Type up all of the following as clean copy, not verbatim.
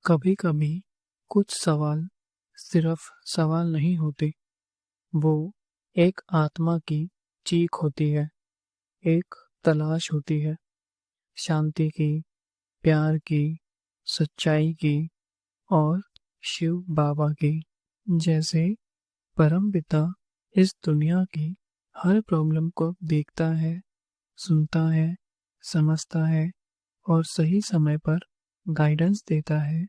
कभी कभी कुछ सवाल सिर्फ सवाल नहीं होते, वो एक आत्मा की चीख होती है। एक तलाश होती है, शांति की, प्यार की, सच्चाई की और शिव बाबा की। जैसे परम पिता इस दुनिया की हर प्रॉब्लम को देखता है, सुनता है, समझता है और सही समय पर गाइडेंस देता है।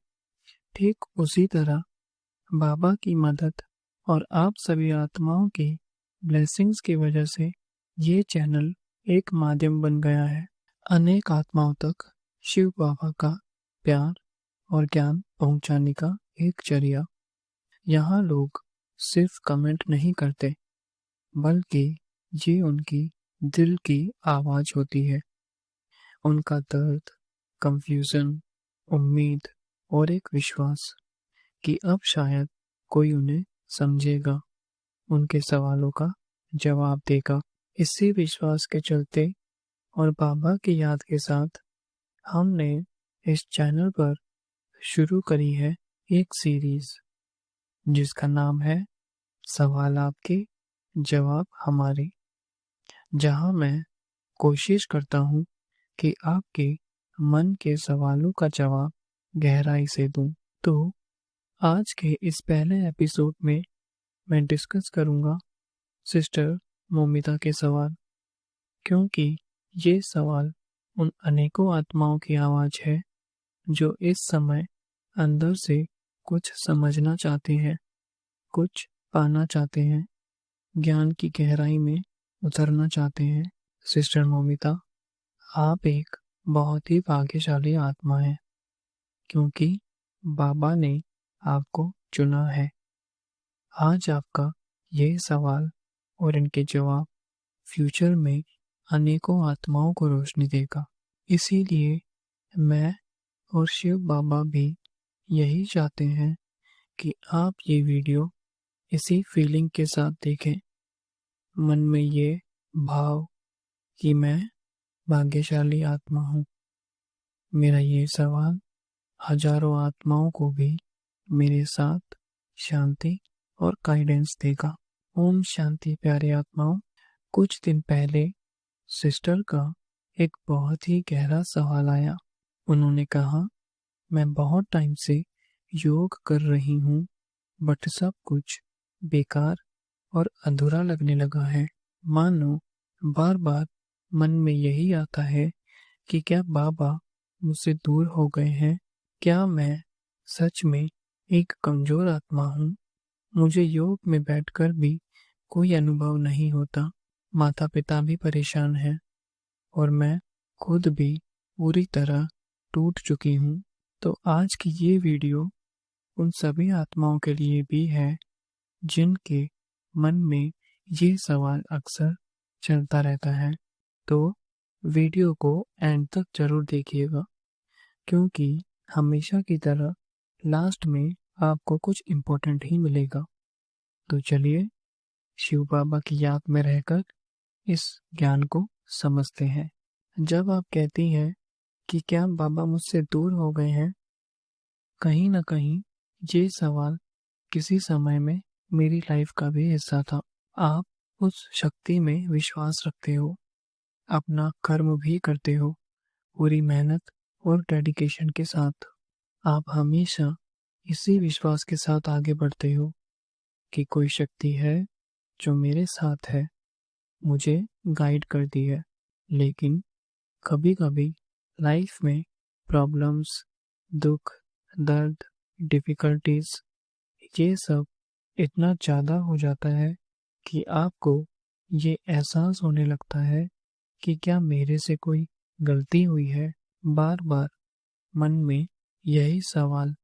ठीक उसी तरह बाबा की मदद और आप सभी आत्माओं की ब्लेसिंग्स की वजह से ये चैनल एक माध्यम बन गया है, अनेक आत्माओं तक शिव बाबा का प्यार और ज्ञान पहुंचाने का एक जरिया। यहाँ लोग सिर्फ कमेंट नहीं करते, बल्कि ये उनकी दिल की आवाज होती है। उनका दर्द, कंफ्यूजन, उम्मीद और एक विश्वास कि अब शायद कोई उन्हें समझेगा, उनके सवालों का जवाब देगा। इसी विश्वास के चलते और बाबा की याद के साथ हमने इस चैनल पर शुरू करी है एक सीरीज जिसका नाम है सवाल आपके, जवाब हमारे, जहां मैं कोशिश करता हूं कि आपके मन के सवालों का जवाब गहराई से दूं। तो आज के इस पहले एपिसोड में मैं डिस्कस करूंगा सिस्टर मोमिता के सवाल, क्योंकि ये सवाल उन अनेकों आत्माओं की आवाज है जो इस समय अंदर से कुछ समझना चाहते हैं, कुछ पाना चाहते हैं, ज्ञान की गहराई में उतरना चाहते हैं। सिस्टर मोमिता, आप एक बहुत ही भाग्यशाली आत्मा हैं, क्योंकि बाबा ने आपको चुना है। आज आपका ये सवाल और इनके जवाब फ्यूचर में अनेकों आत्माओं को रोशनी देगा। इसीलिए मैं और शिव बाबा भी यही चाहते हैं कि आप ये वीडियो इसी फीलिंग के साथ देखें, मन में ये भाव कि मैं भाग्यशाली आत्मा हूँ। मेरा ये सवाल हजारों आत्माओं को भी मेरे साथ शांति और गाइडेंस देगा। ओम शांति प्यारे आत्माओं। कुछ दिन पहले सिस्टर का एक बहुत ही गहरा सवाल आया। उन्होंने कहा, मैं बहुत टाइम से योग कर रही हूँ, बट सब कुछ बेकार और अधूरा लगने लगा है। मानो बार बार मन में यही आता है कि क्या बाबा मुझसे दूर हो गए हैं? क्या मैं सच में एक कमजोर आत्मा हूँ? मुझे योग में बैठकर भी कोई अनुभव नहीं होता। माता पिता भी परेशान हैं और मैं खुद भी पूरी तरह टूट चुकी हूँ। तो आज की ये वीडियो उन सभी आत्माओं के लिए भी है जिनके मन में ये सवाल अक्सर चलता रहता है। तो वीडियो को एंड तक जरूर देखिएगा, क्योंकि हमेशा की तरह लास्ट में आपको कुछ इम्पोर्टेंट ही मिलेगा। तो चलिए शिव बाबा की याद में रहकर इस ज्ञान को समझते हैं। जब आप कहती हैं कि क्या बाबा मुझसे दूर हो गए हैं, कहीं ना कहीं ये सवाल किसी समय में मेरी लाइफ का भी हिस्सा था। आप उस शक्ति में विश्वास रखते हो, अपना कर्म भी करते हो पूरी मेहनत और डेडिकेशन के साथ। आप हमेशा इसी विश्वास के साथ आगे बढ़ते हो कि कोई शक्ति है जो मेरे साथ है, मुझे गाइड करती है। लेकिन कभी कभी लाइफ में प्रॉब्लम्स, दुख, दर्द, डिफिकल्टीज, ये सब इतना ज़्यादा हो जाता है कि आपको ये एहसास होने लगता है कि क्या मेरे से कोई गलती हुई है। बार बार मन में यही सवाल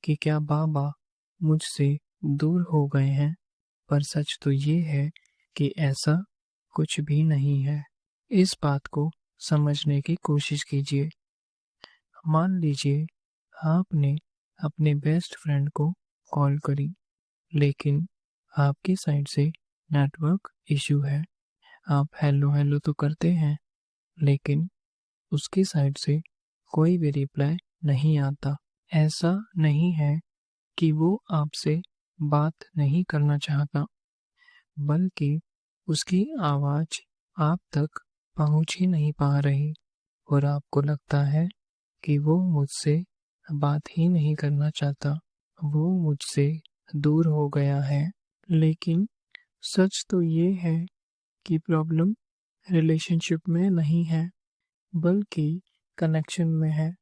कि क्या बाबा मुझसे दूर हो गए हैं, पर सच तो ये है कि ऐसा कुछ भी नहीं है। इस बात को समझने की कोशिश कीजिए। मान लीजिए आपने अपने बेस्ट फ्रेंड को कॉल करी, लेकिन आपकी साइड से नेटवर्क इशू है। आप हेलो हेलो तो करते हैं, लेकिन उसकी साइड से कोई भी रिप्लाई नहीं आता। ऐसा नहीं है कि वो आपसे बात नहीं करना चाहता, बल्कि उसकी आवाज़ आप तक पहुंच ही नहीं पा रही और आपको लगता है कि वो मुझसे बात ही नहीं करना चाहता, वो मुझसे दूर हो गया है। लेकिन सच तो ये है कि प्रॉब्लम रिलेशनशिप में नहीं है, बल्कि कनेक्शन में है।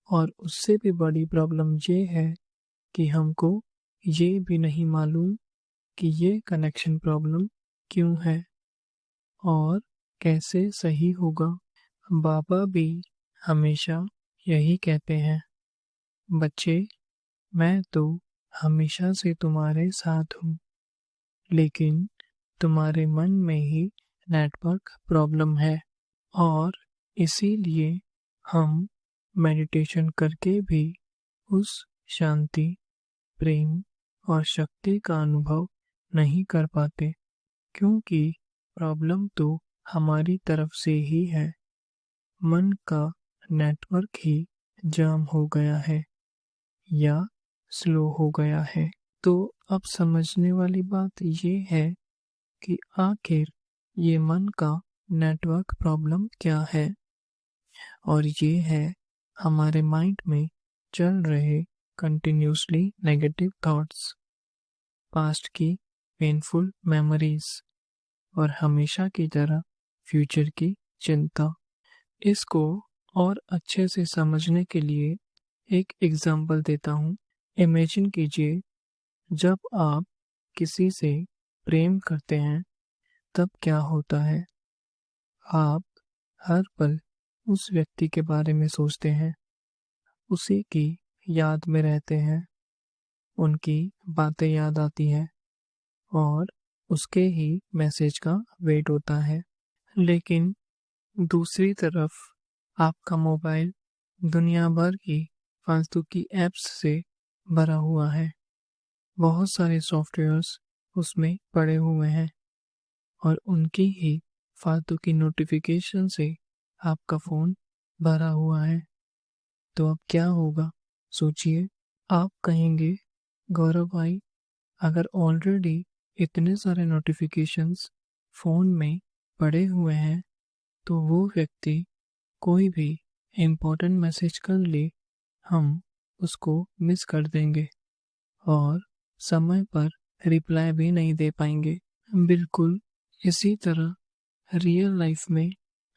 और उससे भी बड़ी प्रॉब्लम ये है कि हमको ये भी नहीं मालूम कि ये कनेक्शन प्रॉब्लम क्यों है और कैसे सही होगा। बाबा भी हमेशा यही कहते हैं, बच्चे, मैं तो हमेशा से तुम्हारे साथ हूँ, लेकिन तुम्हारे मन में ही नेटवर्क प्रॉब्लम है और इसीलिए हम मेडिटेशन करके भी उस शांति, प्रेम और शक्ति का अनुभव नहीं कर पाते, क्योंकि प्रॉब्लम तो हमारी तरफ से ही है। मन का नेटवर्क ही जाम हो गया है या स्लो हो गया है। तो अब समझने वाली बात ये है कि आखिर ये मन का नेटवर्क प्रॉब्लम क्या है, और ये है हमारे माइंड में चल रहे कंटिन्यूसली नेगेटिव थॉट्स, पास्ट की पेनफुल मेमोरीज और हमेशा की तरह फ्यूचर की चिंता। इसको और अच्छे से समझने के लिए एक एग्जाम्पल देता हूँ। इमेजिन कीजिए, जब आप किसी से प्रेम करते हैं तब क्या होता है। आप हर पल उस व्यक्ति के बारे में सोचते हैं, उसी की याद में रहते हैं, उनकी बातें याद आती हैं और उसके ही मैसेज का वेट होता है। लेकिन दूसरी तरफ आपका मोबाइल दुनिया भर की फालतू की ऐप्स से भरा हुआ है। बहुत सारे सॉफ्टवेयर्स उसमें पड़े हुए हैं और उनकी ही फालतू की नोटिफिकेशन से आपका फ़ोन भरा हुआ है। तो अब क्या होगा, सोचिए। आप कहेंगे, गौरव भाई, अगर ऑलरेडी इतने सारे नोटिफिकेशंस फ़ोन में पड़े हुए हैं तो वो व्यक्ति कोई भी इम्पोर्टेंट मैसेज कर ले, हम उसको मिस कर देंगे और समय पर रिप्लाई भी नहीं दे पाएंगे। बिल्कुल इसी तरह रियल लाइफ में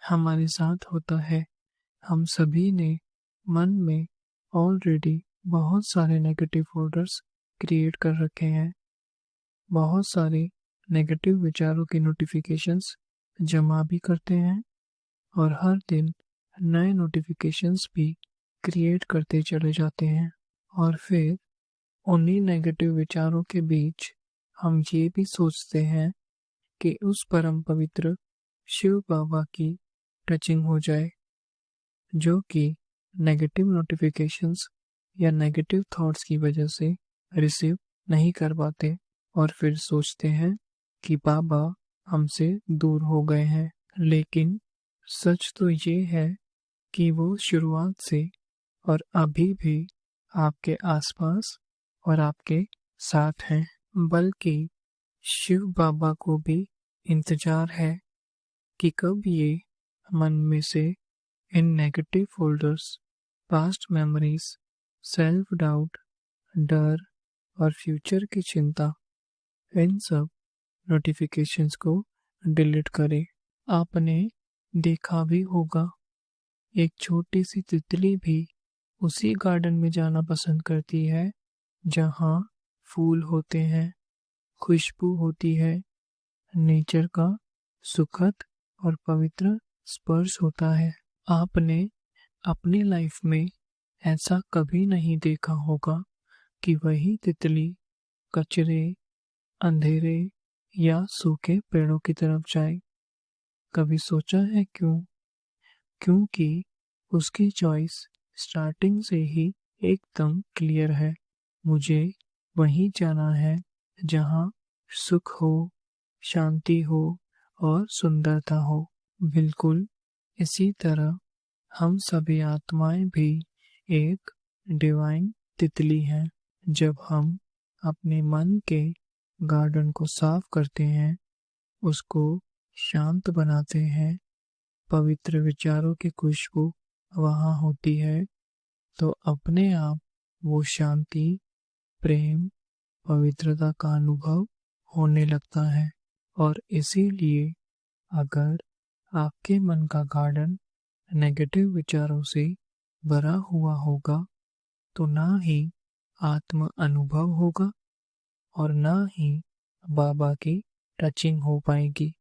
हमारे साथ होता है। हम सभी ने मन में ऑलरेडी बहुत सारे नेगेटिव फोल्डर्स क्रिएट कर रखे हैं, बहुत सारे नेगेटिव विचारों की नोटिफिकेशंस जमा भी करते हैं और हर दिन नए नोटिफिकेशंस भी क्रिएट करते चले जाते हैं। और फिर उन्हीं नेगेटिव विचारों के बीच हम ये भी सोचते हैं कि उस परम पवित्र शिव बाबा की टचिंग हो जाए, जो कि नेगेटिव नोटिफिकेशंस या नेगेटिव थॉट्स की वजह से रिसीव नहीं कर पाते और फिर सोचते हैं कि बाबा हमसे दूर हो गए हैं। लेकिन सच तो ये है कि वो शुरुआत से और अभी भी आपके आसपास और आपके साथ हैं। बल्कि शिव बाबा को भी इंतजार है कि कब ये मन में से इन negative folders, past memories, self doubt, डर और फ्यूचर की चिंता, इन सब नोटिफिकेशंस को डिलीट करें। आपने देखा भी होगा, एक छोटी सी तितली भी उसी गार्डन में जाना पसंद करती है जहाँ फूल होते हैं, खुशबू होती है, नेचर का सुखद और पवित्र स्पर्श होता है। आपने अपनी लाइफ में ऐसा कभी नहीं देखा होगा कि वही तितली कचरे, अंधेरे या सूखे पेड़ों की तरफ जाए। कभी सोचा है क्यों? क्योंकि उसकी चॉइस स्टार्टिंग से ही एकदम क्लियर है। मुझे वहीं जाना है जहाँ सुख हो, शांति हो और सुंदरता हो। बिल्कुल इसी तरह हम सभी आत्माएं भी एक डिवाइन तितली हैं। जब हम अपने मन के गार्डन को साफ करते हैं, उसको शांत बनाते हैं, पवित्र विचारों की खुशबू वहाँ होती है, तो अपने आप वो शांति, प्रेम, पवित्रता का अनुभव होने लगता है। और इसीलिए अगर आपके मन का गार्डन नेगेटिव विचारों से भरा हुआ होगा, तो ना ही आत्म अनुभव होगा और ना ही बाबा की टचिंग हो पाएगी।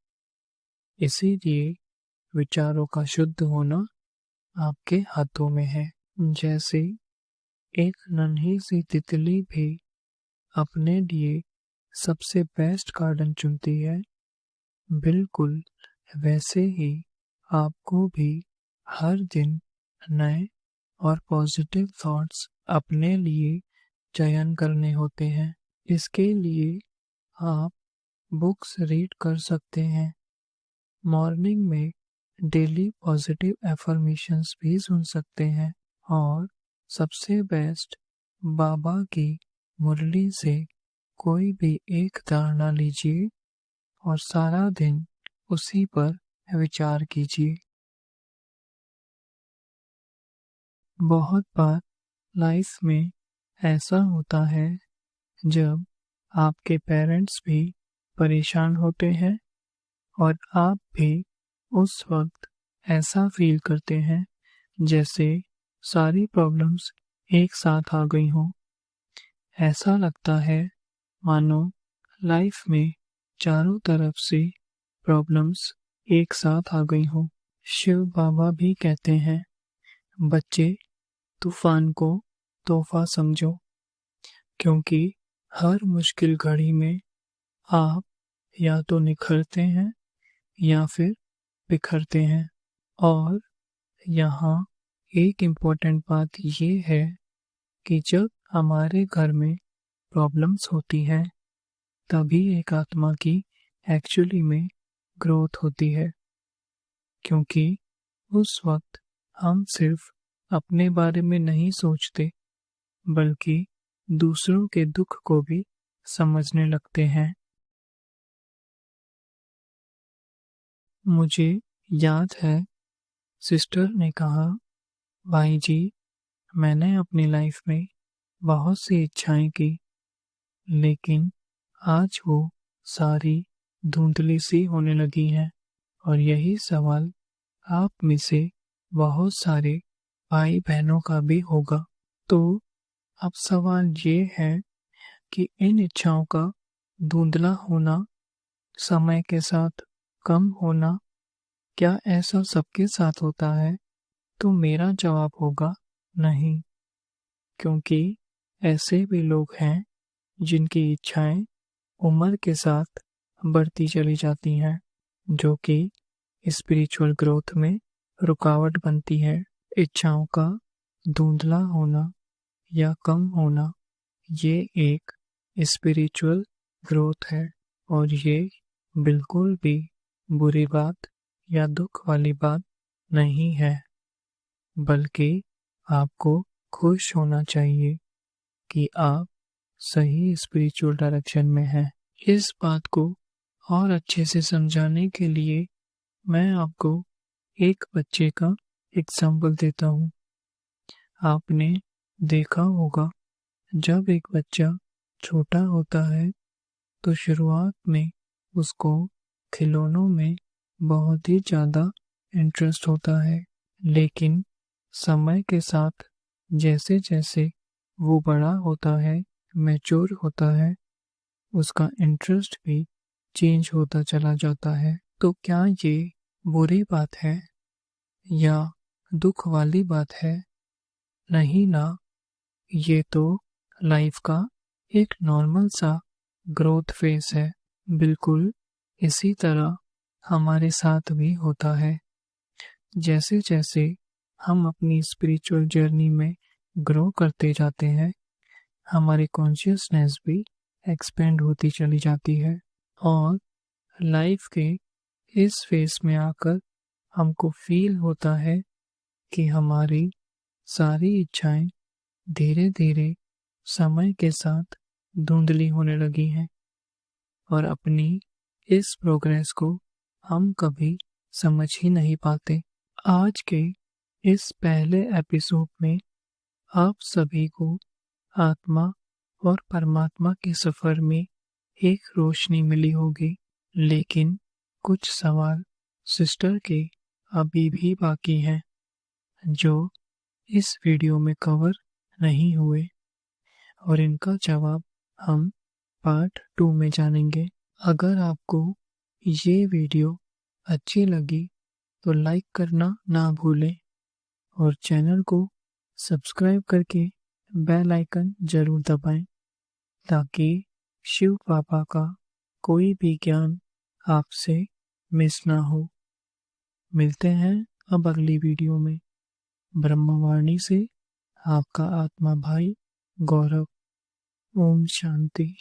इसीलिए विचारों का शुद्ध होना आपके हाथों में है। जैसे एक नन्ही सी तितली भी अपने लिए सबसे बेस्ट गार्डन चुनती है, बिल्कुल वैसे ही आपको भी हर दिन नए और पॉजिटिव थॉट्स अपने लिए चयन करने होते हैं। इसके लिए आप बुक्स रीड कर सकते हैं, मॉर्निंग में डेली पॉजिटिव एफर्मेशंस भी सुन सकते हैं और सबसे बेस्ट बाबा की मुरली से कोई भी एक धारणा लीजिए और सारा दिन उसी पर विचार कीजिए। बहुत बार लाइफ में ऐसा होता है जब आपके पेरेंट्स भी परेशान होते हैं और आप भी उस वक्त ऐसा फील करते हैं जैसे सारी प्रॉब्लम्स एक साथ आ गई हों। ऐसा लगता है मानो लाइफ में चारों तरफ से प्रॉब्लम्स एक साथ आ गई हों। शिव बाबा भी कहते हैं, बच्चे तूफान को तोहफा समझो, क्योंकि हर मुश्किल घड़ी में आप या तो निखरते हैं या फिर बिखरते हैं। और यहाँ एक इम्पोर्टेंट बात ये है कि जब हमारे घर में प्रॉब्लम्स होती हैं, तभी एक आत्मा की एक्चुअली में ग्रोथ होती है, क्योंकि उस वक्त हम सिर्फ अपने बारे में नहीं सोचते, बल्कि दूसरों के दुख को भी समझने लगते हैं। मुझे याद है, सिस्टर ने कहा, भाई जी, मैंने अपनी लाइफ में बहुत सी इच्छाएं की, लेकिन आज वो सारी धुंधली सी होने लगी हैं। और यही सवाल आप में से बहुत सारे भाई बहनों का भी होगा। तो अब सवाल ये है कि इन इच्छाओं का धुंधला होना, समय के साथ कम होना, क्या ऐसा सबके साथ होता है? तो मेरा जवाब होगा नहीं, क्योंकि ऐसे भी लोग हैं जिनकी इच्छाएं उम्र के साथ बढ़ती चली जाती हैं, जो कि स्पिरिचुअल ग्रोथ में रुकावट बनती है। इच्छाओं का धुंधला होना या कम होना, ये एक स्पिरिचुअल ग्रोथ है और ये बिल्कुल भी बुरी बात या दुख वाली बात नहीं है, बल्कि आपको खुश होना चाहिए कि आप सही स्पिरिचुअल डायरेक्शन में हैं। इस बात को और अच्छे से समझाने के लिए मैं आपको एक बच्चे का एग्जाम्पल देता हूँ। आपने देखा होगा, जब एक बच्चा छोटा होता है तो शुरुआत में उसको खिलौनों में बहुत ही ज़्यादा इंटरेस्ट होता है, लेकिन समय के साथ जैसे जैसे वो बड़ा होता है, मैच्योर होता है, उसका इंटरेस्ट भी चेंज होता चला जाता है। तो क्या ये बुरी बात है या दुख वाली बात है? नहीं ना, ये तो लाइफ का एक नॉर्मल सा ग्रोथ फेस है। बिल्कुल इसी तरह हमारे साथ भी होता है। जैसे जैसे हम अपनी स्पिरिचुअल जर्नी में ग्रो करते जाते हैं, हमारी कॉन्शियसनेस भी एक्सपेंड होती चली जाती है और लाइफ के इस फेस में आकर हमको फील होता है कि हमारी सारी इच्छाएं धीरे धीरे समय के साथ धुंधली होने लगी हैं और अपनी इस प्रोग्रेस को हम कभी समझ ही नहीं पाते। आज के इस पहले एपिसोड में आप सभी को आत्मा और परमात्मा के सफर में एक रोशनी मिली होगी, लेकिन कुछ सवाल सिस्टर के अभी भी बाकी हैं जो इस वीडियो में कवर नहीं हुए और इनका जवाब हम पार्ट 2 में जानेंगे। अगर आपको ये वीडियो अच्छी लगी तो लाइक करना ना भूलें और चैनल को सब्सक्राइब करके बेल आइकन जरूर दबाएं ताकि शिव बाबा का कोई भी ज्ञान आपसे मिस ना हो। मिलते हैं अब अगली वीडियो में। ब्रह्मवाणी से आपका आत्मा भाई गौरव। ओम शांति।